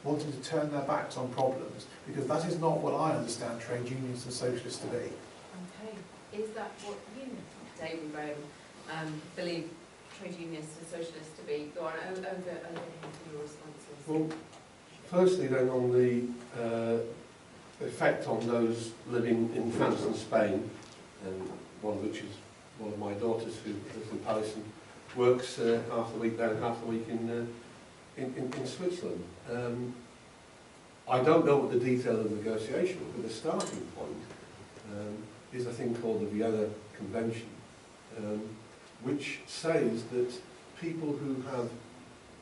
wanting to turn their backs on problems, because that is not what I understand trade unions and socialists to be. Okay. Is that what you, David Graham, believe trade unionists and socialists to be? Go on, over here for your responses. Well, firstly then on the effect on those living in France and Spain, one of which is one of my daughters who lives in Paris and works half the week there and half the week in Switzerland. I don't know what the detail of the negotiation was, but the starting point is a thing called the Vienna Convention, which says that people who have,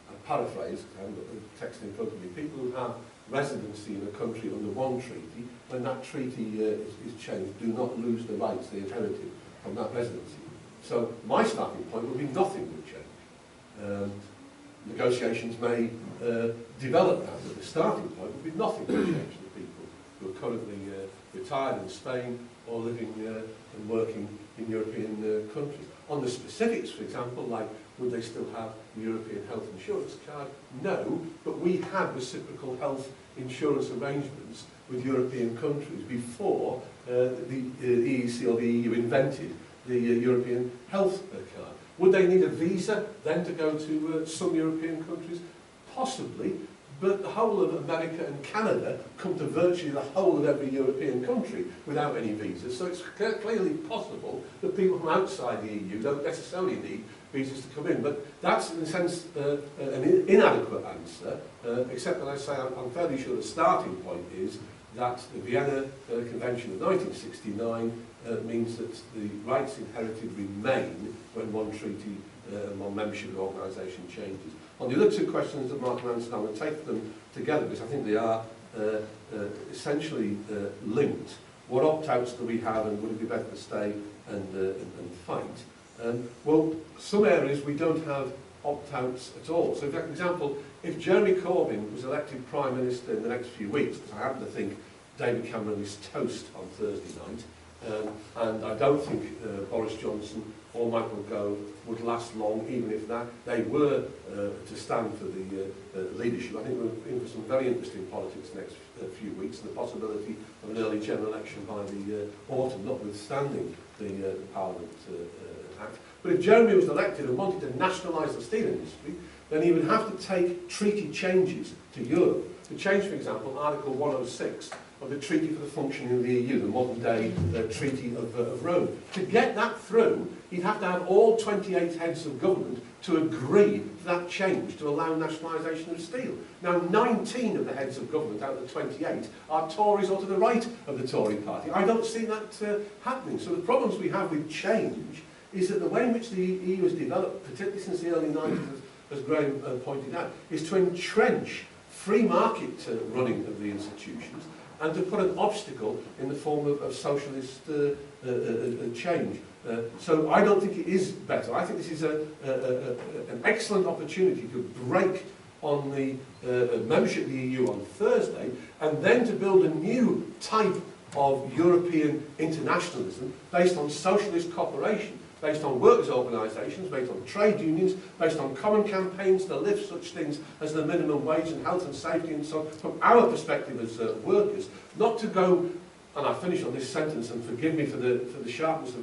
I paraphrase, I haven't got the text in front of me, people who have residency in a country under one treaty, when that treaty is changed, do not lose the rights they inherited from that residency. So my starting point would be nothing would change. Negotiations may develop that, but the starting point would be nothing would change for people who are currently retired in Spain or living and working in European countries. On the specifics, for example, like would they still have the European health insurance card? No, but we had reciprocal health insurance arrangements with European countries before the EEC or the EU invented the European health card. Would they need a visa then to go to some European countries? Possibly, but the whole of America and Canada come to virtually the whole of every European country without any visas. So it's clearly possible that people from outside the EU don't necessarily need visas to come in. But that's, in a sense, an inadequate answer, except that I say I'm fairly sure the starting point is that the Vienna Convention of 1969 means that the rights inherited remain when one treaty and one membership of the organisation changes. On the other two questions that Mark answered, I'm going to take them together because I think they are essentially linked. What opt-outs do we have, and would it be better to stay and fight? Well, some areas we don't have opt-outs at all. So, for example, if Jeremy Corbyn was elected Prime Minister in the next few weeks, because I happen to think David Cameron is toast on Thursday night, and I don't think Boris Johnson or Michael Gove would last long, even if they were to stand for the leadership. I think we're in for some very interesting politics the next few weeks, and the possibility of an early general election by the autumn, notwithstanding the Parliament Act. But if Jeremy was elected and wanted to nationalise the steel industry, then he would have to take treaty changes to Europe. To change, for example, Article 106 of the Treaty for the Functioning of the EU, the modern-day Treaty of Rome. To get that through, he'd have to have all 28 heads of government to agree to that change to allow nationalisation of steel. Now, 19 of the heads of government out of the 28 are Tories or to the right of the Tory party. I don't see that happening. So the problems we have with change is that the way in which the EU has developed, particularly since the early 90s, as Graham pointed out, is to entrench free market running of the institutions and to put an obstacle in the form of socialist change. So I don't think it is better. I think this is an excellent opportunity to break on the membership of the EU on Thursday, and then to build a new type of European internationalism based on socialist cooperation, based on workers' organisations, based on trade unions, based on common campaigns to lift such things as the minimum wage and health and safety and so on, from our perspective as workers, not to go, and I finish on this sentence, and forgive me for the sharpness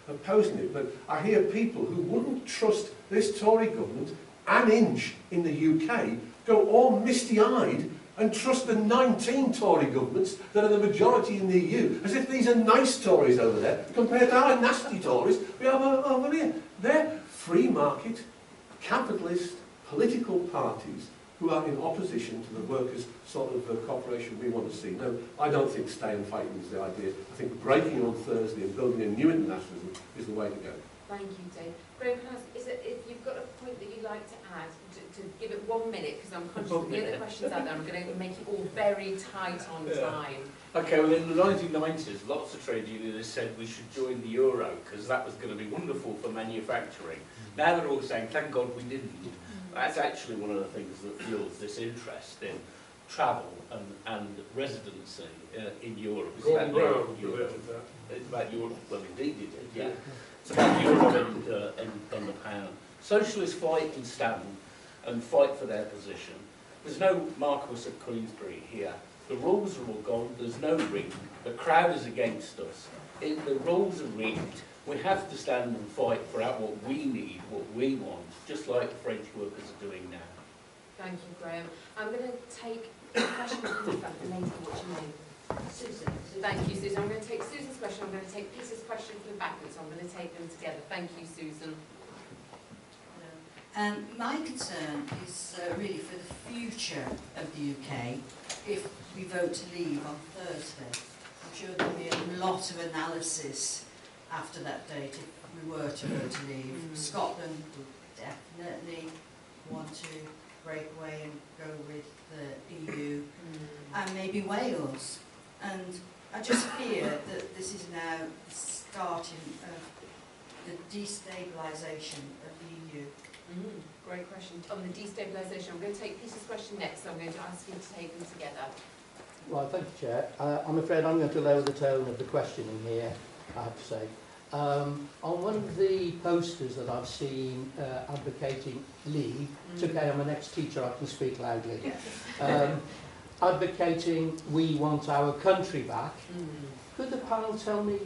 of posing it, but I hear people who wouldn't trust this Tory government an inch in the UK go all misty-eyed and trust the 19 Tory governments that are the majority in the EU, as if these are nice Tories over there compared to our nasty Tories we have over here. They're free market, capitalist, political parties who are in opposition to the workers' sort of cooperation we want to see. No, I don't think stay and fighting is the idea. I think breaking on Thursday and building a new internationalism is the way to go. Thank you, Dave. Graham, can I ask, if you've got a point that you'd like to add, to give it 1 minute, because I'm conscious of the other questions out there, I'm going to make it all very tight on time. Okay, well in the 1990s, lots of trade unionists said we should join the euro, because that was going to be wonderful for manufacturing. Now they're all saying, thank God we didn't. That's actually one of the things that fuels this interest in travel and residency in Europe. It's about Europe. It's about Europe. Well, indeed it is, yeah. It's about Europe and the pound. Socialists fight and stand and fight for their position. There's no Marcus at Queensbury here. The rules are all gone, there's no ring, the crowd is against us. The rules are rigged. We have to stand and fight for out what we need, what we want, just like the French workers are doing now. Thank you, Graham. I'm going to take a question from the front, the lady, what's your name? Susan. Thank you, Susan. I'm going to take Susan's question, I'm going to take Peter's question from the back, so I'm going to take them together. Thank you, Susan. My concern is really for the future of the UK if we vote to leave on Thursday. I'm sure there'll be a lot of analysis after that date if we were to vote to leave. Scotland would definitely want to break away and go with the EU, and maybe Wales. And I just fear that this is now the starting of the destabilisation of the EU. Great question. On the destabilisation, I'm going to take Peter's question next, so I'm going to ask you to take them together. Well, thank you, Chair. I'm afraid I'm going to lower the tone of the question in here, I have to say. On one of the posters that I've seen advocating leave, it's okay, I'm an ex-teacher, I can speak loudly, advocating we want our country back. Could the panel tell me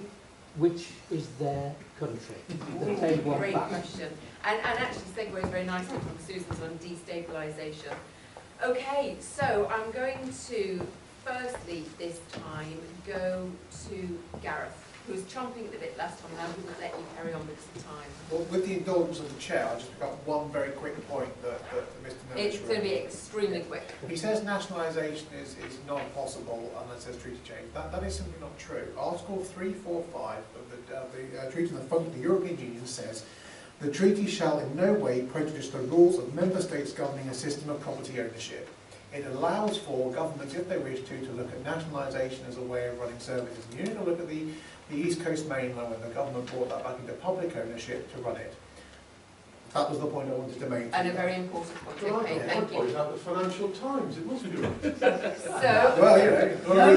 which is their country that they want Great back? question. And actually segues very nicely from Susan's on destabilisation. Okay, so I'm going to firstly this time go to Gareth, who was chomping at the bit last time, and I wouldn't let you carry on because of time. Well, with the indulgence of the chair, I'll just pick up one very quick point that Mr. Nellist It's going to be extremely quick. He says nationalisation is not possible unless there's treaty change. That is simply not true. Article 345 of the Treaty of the European Union says the treaty shall in no way prejudice the rules of member states governing a system of property ownership. It allows for governments, if they wish to look at nationalisation as a way of running services. And you need to look at the East Coast mainland when the government brought that back into public ownership to run it. That was the point I wanted to make. And a very important point. Okay, thank you. Point out the Financial Times, it must be doing. So, Well,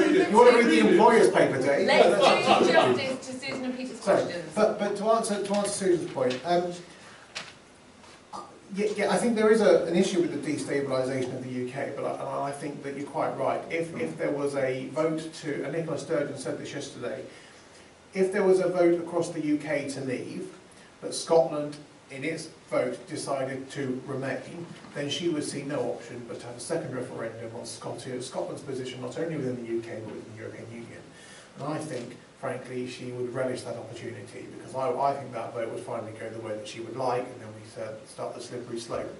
you want to read the employer's paper, Dave? let's do justice to Susan and Peter's Sorry, questions. but to answer Susan's point, yeah, I think there is an issue with the destabilisation of the UK, but I think that you're quite right. If there was a vote to, and Nicola Sturgeon said this yesterday, if there was a vote across the UK to leave, but Scotland in its vote decided to remain, then she would see no option but to have a second referendum on Scotland's position not only within the UK but within the European Union. And I think, frankly, she would relish that opportunity because I think that vote would finally go the way that she would like, and then we start the slippery slope.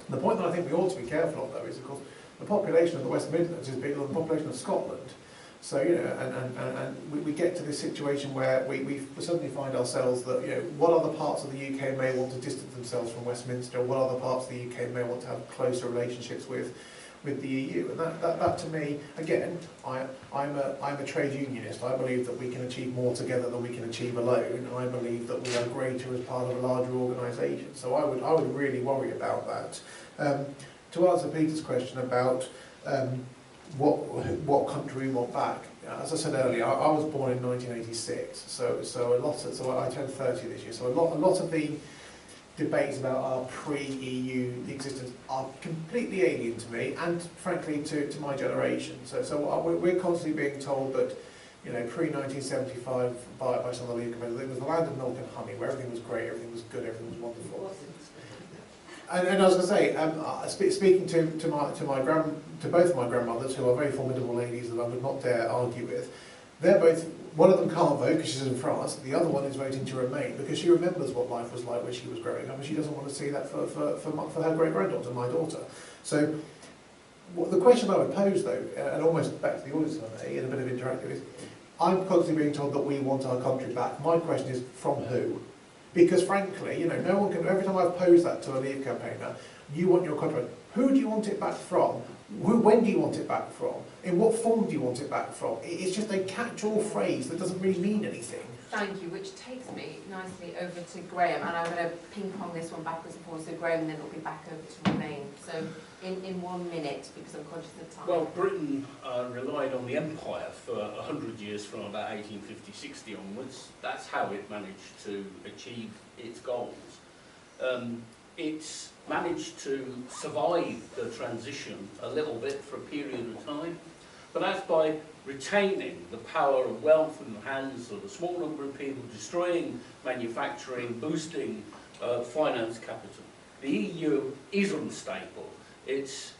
The point that I think we ought to be careful of, though, is of course the population of the West Midlands is bigger than the population of Scotland. So, you know, and we get to this situation where we suddenly find ourselves that, you know, what other parts of the UK may want to distance themselves from Westminster, or what other parts of the UK may want to have closer relationships with the EU. And that to me, again, I'm a trade unionist. I believe that we can achieve more together than we can achieve alone. I believe that we are greater as part of a larger organisation. So I would really worry about that. To answer Peter's question about what country we want back. As I said earlier, I was born in 1986, so I turned 30 this year. So a lot of the debates about our pre-EU existence are completely alien to me, and frankly to my generation. So we're constantly being told that, you know, pre-1975 by some of the leading competitors, it was the land of milk and honey, where everything was great, everything was good, everything was wonderful. And I was going to say, speaking to both of my grandmothers, who are very formidable ladies that I would not dare argue with, they're both, one of them can't vote because she's in France, the other one is voting to remain because she remembers what life was like when she was growing up, and she doesn't want to see that for her great-granddaughter, my daughter. So the question I would pose, though, and almost back to the audience today, in a bit of interactive, is I'm constantly being told that we want our country back. My question is, from who? Because frankly, you know, no one can, every time I've posed that to a Leave campaigner, you want your country back. Who do you want it back from? When do you want it back from? In what form do you want it back from? It's just a catch-all phrase that doesn't really mean anything. Thank you, which takes me nicely over to Graham, and I'm going to ping-pong this one backwards and forwards to Graham, and then it'll be back over to Remain. So in 1 minute, because I'm conscious of time. Well, Britain relied on the empire for 100 years from about 1850-60 onwards. That's how it managed to achieve its goals. It's managed to survive the transition a little bit for a period of time, but that's by retaining the power of wealth in the hands of a small number of people, destroying manufacturing, boosting finance capital. The EU is unstable. It's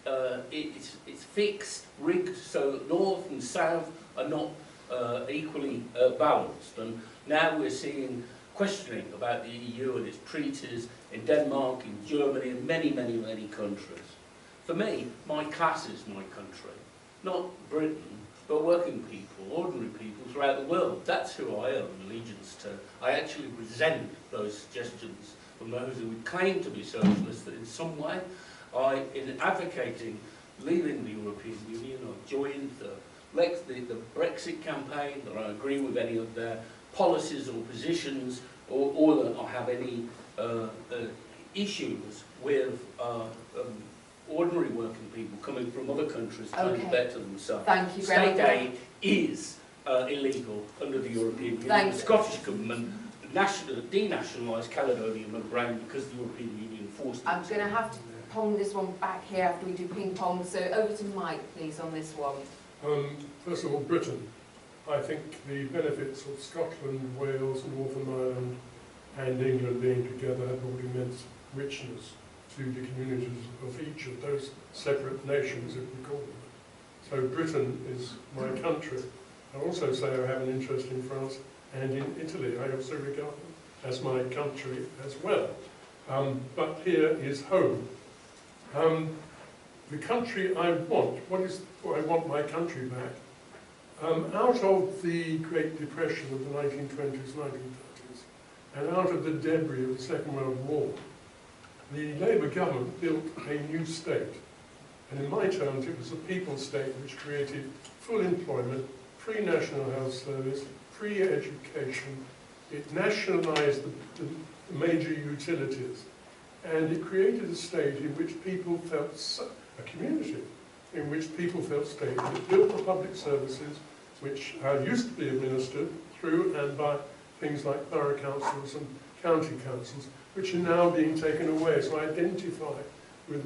fixed, rigged, so that North and South are not equally balanced. And now we're seeing questioning about the EU and its treaties in Denmark, in Germany, and many, many, many countries. For me, my class is my country. Not Britain, but working people, ordinary people throughout the world. That's who I owe allegiance to. I actually resent those suggestions from those who would claim to be socialists that in some way, in advocating leaving the European Union, I joined the Brexit campaign, that I agree with any of their policies or positions, or that I have any issues with ordinary working people coming from other countries trying to better themselves. Thank you, State Graham. aid is illegal under the European Union. Thank The you. Scottish Government denationalised Caledonia and Brown because the European Union forced it. I'm going to have to pong this one back here after we do ping pong. So over to Mike, please, on this one. First of all, Britain. I think the benefits of Scotland, Wales, Northern Ireland and England being together have brought immense richness to the communities of each of those separate nations, if we call them. So Britain is my country. I also say I have an interest in France and in Italy. I also regard them as my country as well. But here is home. The country I want, I want my country back. Out of the Great Depression of the 1920s, 1930s, and out of the debris of the Second World War, the Labour government built a new state. And in my terms, it was a people's state which created full employment, free National Health Service, free education. It nationalised the major utilities. And it created a state in which people felt, a community in which people felt stable. It built the public services which used to be administered through and by things like borough councils and county councils, which are now being taken away. So I identify with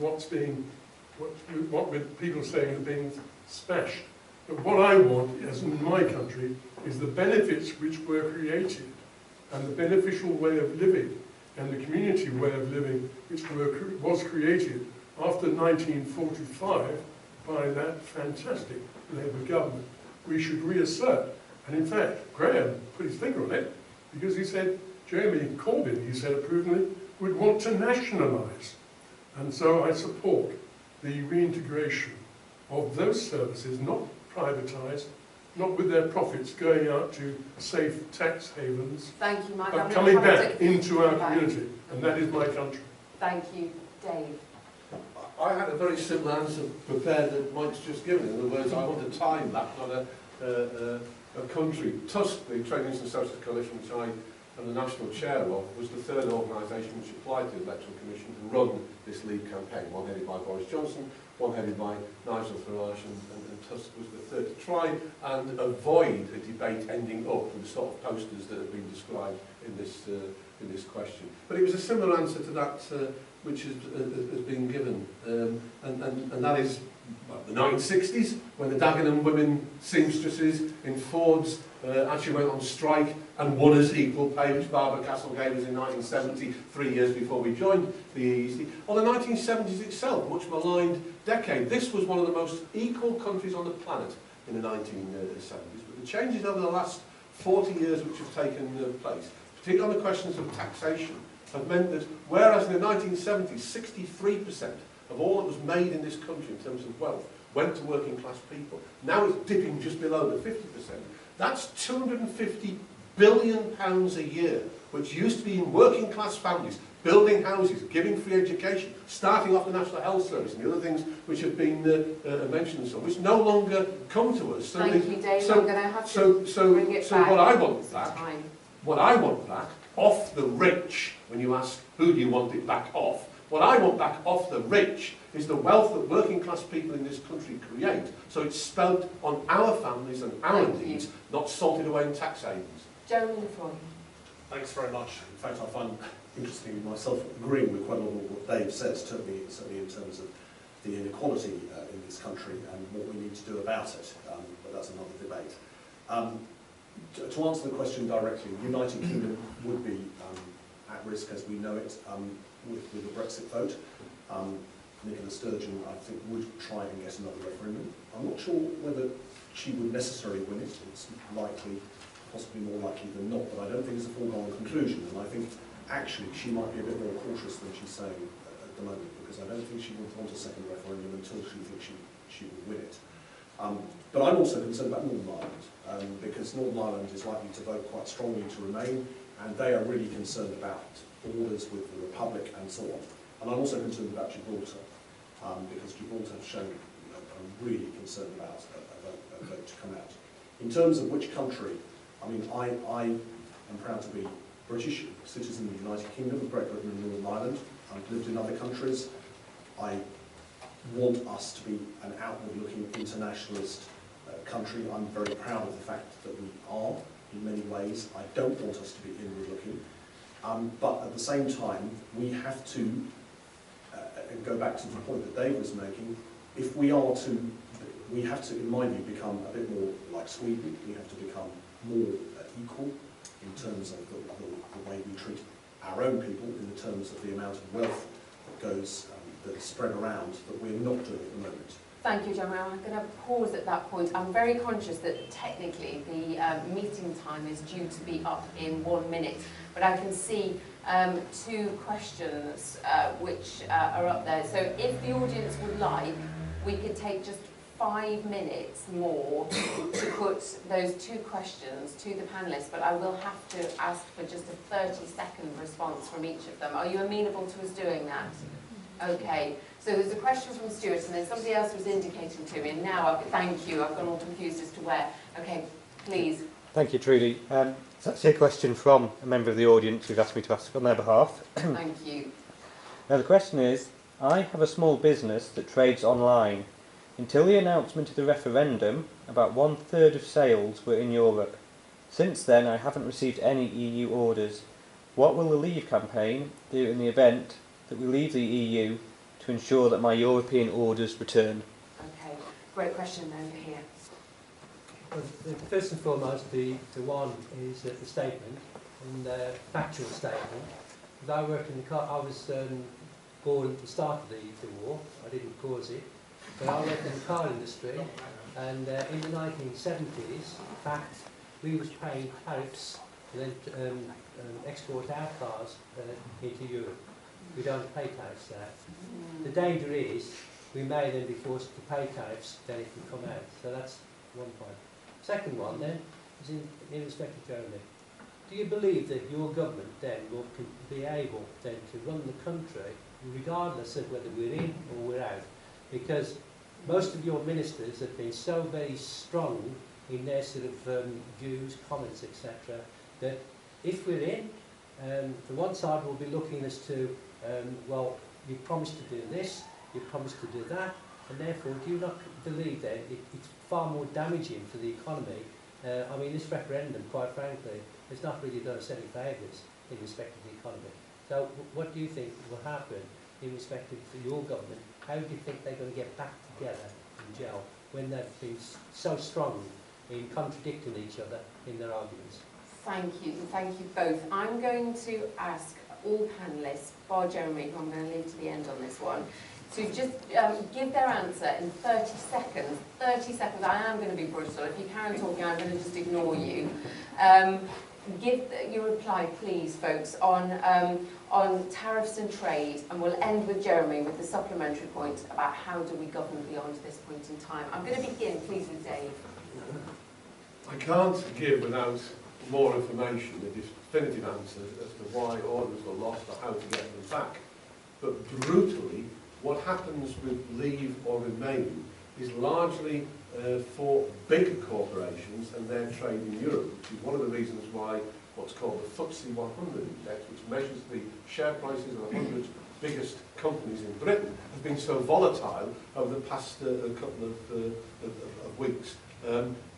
with people saying are being smashed. But what I want, as in my country, is the benefits which were created and the beneficial way of living and the community way of living which was created after 1945 by that fantastic Labour government. We should reassert. And in fact, Graham put his finger on it because he said, Jeremy Corbyn, he said approvingly, would want to nationalise. And so I support the reintegration of those services, not privatised, not with their profits going out to safe tax havens, Thank you, Mike. but coming back into our community. And that is my country. Thank you, Dave. I had a very similar answer prepared that Mike's just given. In other words, I want a time back, not a country. TUSC, the Trade Unions and Social Coalition, which I am the national chair of, was the third organisation which applied to the Electoral Commission to run this Leave campaign, one headed by Boris Johnson, one headed by Nigel Farage, and TUSC was the third, to try and avoid a debate ending up with the sort of posters that have been described in this question. But it was a similar answer to that which has been given, and that is the 1960s, when the Dagenham women seamstresses in Fords actually went on strike and won us equal pay, which Barbara Castle gave us in 1970, 3 years before we joined the EEC. Or the 1970s itself, much maligned decade. This was one of the most equal countries on the planet in the 1970s. But the changes over the last 40 years which have taken place, particularly on the questions of taxation, have meant that whereas in the 1970s 63% of all that was made in this country in terms of wealth went to working class people, now it's dipping just below the 50%. That's £250 billion a year, which used to be in working class families, building houses, giving free education, starting off the National Health Service and the other things which have been mentioned and so on, which no longer come to us. So Thank you, Dave. I'm going to have to bring it back. What I want back, off the rich, when you ask who do you want it back off, what I want back off the rich is the wealth that working class people in this country create. So it's spent on our families and our needs, not salted away in tax havens. Jeremy Lefroy. Thanks very much. In fact, I find interestingly, myself agreeing with quite a lot of what Dave says, certainly in terms of the inequality in this country and what we need to do about it, but that's another debate. To answer the question directly, the United Kingdom would be at risk as we know it with the Brexit vote. Nicola Sturgeon, I think, would try and get another referendum. I'm not sure whether she would necessarily win it. It's likely, possibly more likely than not, but I don't think it's a foregone conclusion. And I think actually she might be a bit more cautious than she's saying at the moment, because I don't think she would want a second referendum until she thinks she would win it. But I'm also concerned about Northern Ireland, because Northern Ireland is likely to vote quite strongly to remain, and they are really concerned about borders with the Republic and so on. And I'm also concerned about Gibraltar, because Gibraltar have shown are really concerned about a vote to come out. In terms of which country, I mean, I am proud to be British citizen of the United Kingdom, Great Britain and Northern Ireland. I've lived in other countries. I want us to be an outward-looking internationalist country. I'm very proud of the fact that we are in many ways. I don't want us to be inward-looking. But at the same time, we have to go back to the point that Dave was making. If we are to, we have to, in my view, become a bit more like Sweden. We have to become more equal in terms of the way we treat our own people, in the terms of the amount of wealth that goes, that is spread around, that we're not doing at the moment. Thank you, Jeremy. I'm going to pause at that point. I'm very conscious that technically the meeting time is due to be up in 1 minute, but I can see 2 questions which are up there. So if the audience would like, we could take just 5 minutes more to put those 2 questions to the panellists, but I will have to ask for just a 30-second response from each of them. Are you amenable to us doing that? Okay. So there's a question from Stuart, and then somebody else was indicating to me, and now, thank you, I've gone all confused as to where. Okay, please. Thank you, Trudie. It's actually a question from a member of the audience who's asked me to ask on their behalf. Thank you. Now the question is, I have a small business that trades online. Until the announcement of the referendum, about 1/3 of sales were in Europe. Since then, I haven't received any EU orders. What will the Leave campaign do in the event that we leave the EU to ensure that my European orders return? Okay, great question over here. Well, first and foremost, the one is the statement, and the factual statement. Because I worked in the car, I was born at the start of the war. I didn't cause it, but I worked in the car industry, and in the 1970s, in fact, we was paying tariffs to then export our cars into Europe. We don't pay tariffs there. The danger is we may then be forced to pay tariffs then it can come out. So that's one point. Second one then is in respect of Germany. Do you believe that your government then will be able then to run the country regardless of whether we're in or we're out? Because most of your ministers have been so very strong in their sort of views, comments, etc., that if we're in, the one side will be looking as to well, you promised to do this, you promised to do that, and therefore do you not believe that it's far more damaging for the economy? I mean, this referendum, quite frankly, has not really done us any favours in respect of the economy. So what do you think will happen in respect of your government? How do you think they're going to get back together and gel when they've been so strong in contradicting each other in their arguments? Thank you both. I'm going to ask all panellists, bar Jeremy, who I'm going to leave to the end on this one, to just give their answer in 30 seconds. 30 seconds, I am going to be brutal. If you carry on talking, I'm going to just ignore you. Give your reply, please, folks, on tariffs and trade, and we'll end with Jeremy with the supplementary point about how do we govern beyond this point in time. I'm going to begin, please, with Dave. I can't give without more information, a definitive answer as to why orders were lost or how to get them back. But brutally, what happens with Leave or Remain is largely for bigger corporations and their trade in Europe, which is one of the reasons why what's called the FTSE 100 index, which measures the share prices of the 100 biggest companies in Britain, have been so volatile over the past couple of weeks.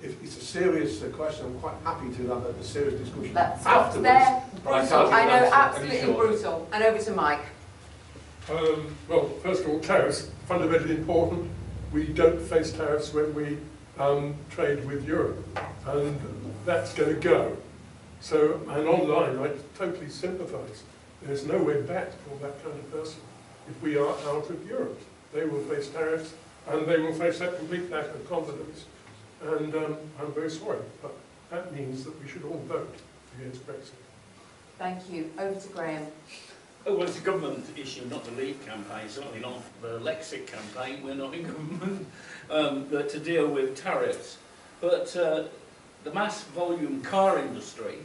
It's a serious question. I'm quite happy to have a serious discussion That's what's afterwards. there. but I Brutal. can't I know, answer any absolutely shorter. brutal. And over to Mike. Well, first of all, tariffs, fundamentally important. We don't face tariffs when we trade with Europe, and that's going to go. So, and online, I totally sympathise. There's no way back for that kind of person if we are out of Europe. They will face tariffs, and they will face that complete lack of confidence. And I'm very sorry, but that means that we should all vote against Brexit. Thank you. Over to Graham. Oh, well, it's a government issue, not the Leave campaign, certainly not the Lexit campaign. We're not in government, but to deal with tariffs. But the mass volume car industry,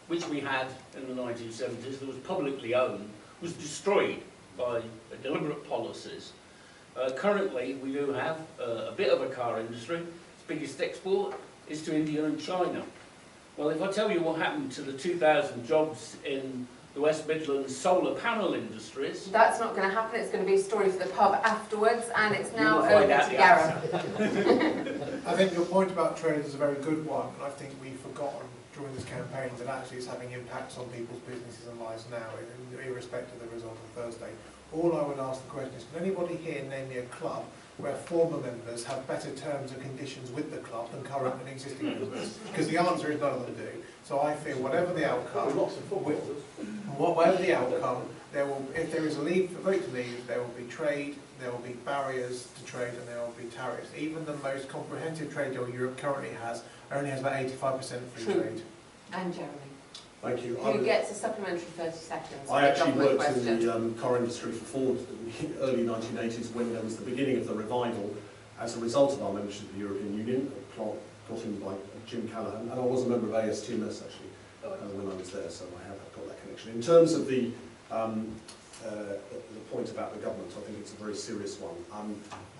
which we had in the 1970s, that was publicly owned, was destroyed by deliberate policies. Currently, we do have a bit of a car industry. Its biggest export is to India and China. Well, if I tell you what happened to the 2,000 jobs in the West Midlands solar panel industries... That's not going to happen. It's going to be a story for the pub afterwards, and it's now You'll over find out to the Gareth. I think your point about trade is a very good one, and I think we've forgotten during this campaign that actually it's having impacts on people's businesses and lives now, irrespective of the result on Thursday. All I would ask the question is, can anybody here name me a club where former members have better terms and conditions with the club than current and existing members? Because the answer is none of them do. So I feel whatever the outcome, whatever the outcome, there will, if there is a vote to leave, there will be trade, there will be barriers to trade, and there will be tariffs. Even the most comprehensive trade deal Europe currently has only has about 85% free trade. And Jeremy. Thank you. Who gets a supplementary 30 seconds? I actually worked question. in the car industry for Ford in the early 1980s when there was the beginning of the revival as a result of our membership of the European Union. A plant got in by Jim Callaghan, and I was a member of ASTMS actually when I was there, so I have got that connection. In terms of the point about the government, I think it's a very serious one.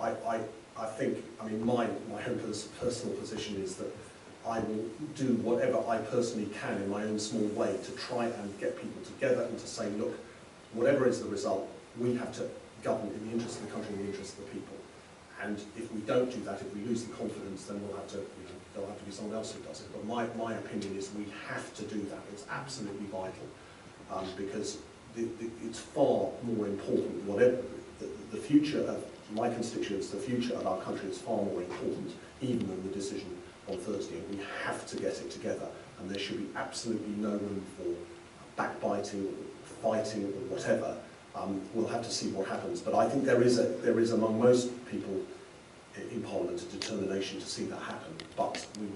I think, I mean, my own personal position is that I will do whatever I personally can in my own small way to try and get people together and to say, look, whatever is the result, we have to govern in the interest of the country, in the interest of the people. And if we don't do that, if we lose the confidence, then we'll have to, there'll have to be someone else who does it. But my opinion is we have to do that. It's absolutely vital because it's far more important. Whatever the future of my constituents, the future of our country is far more important even than the decision on Thursday, and we have to get it together, and there should be absolutely no room for backbiting, or fighting, or whatever. We'll have to see what happens, but I think there is among most people in Parliament a determination to see that happen. But we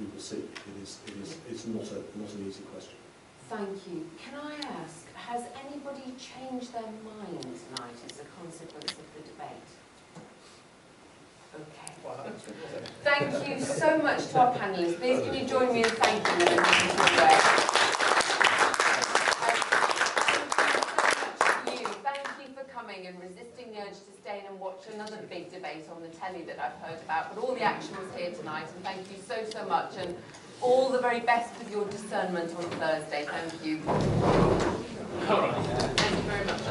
will see. It's not an easy question. Thank you. Can I ask, has anybody changed their mind tonight as a consequence of the debate? Okay. Thank you so much to our panellists. Please can you join me in thanking them? Thank you for coming and resisting the urge to stay in and watch another big debate on the telly that I've heard about. But all the action was here tonight, and thank you so much. And all the very best with your discernment on Thursday. Thank you. All right. Thank you very much.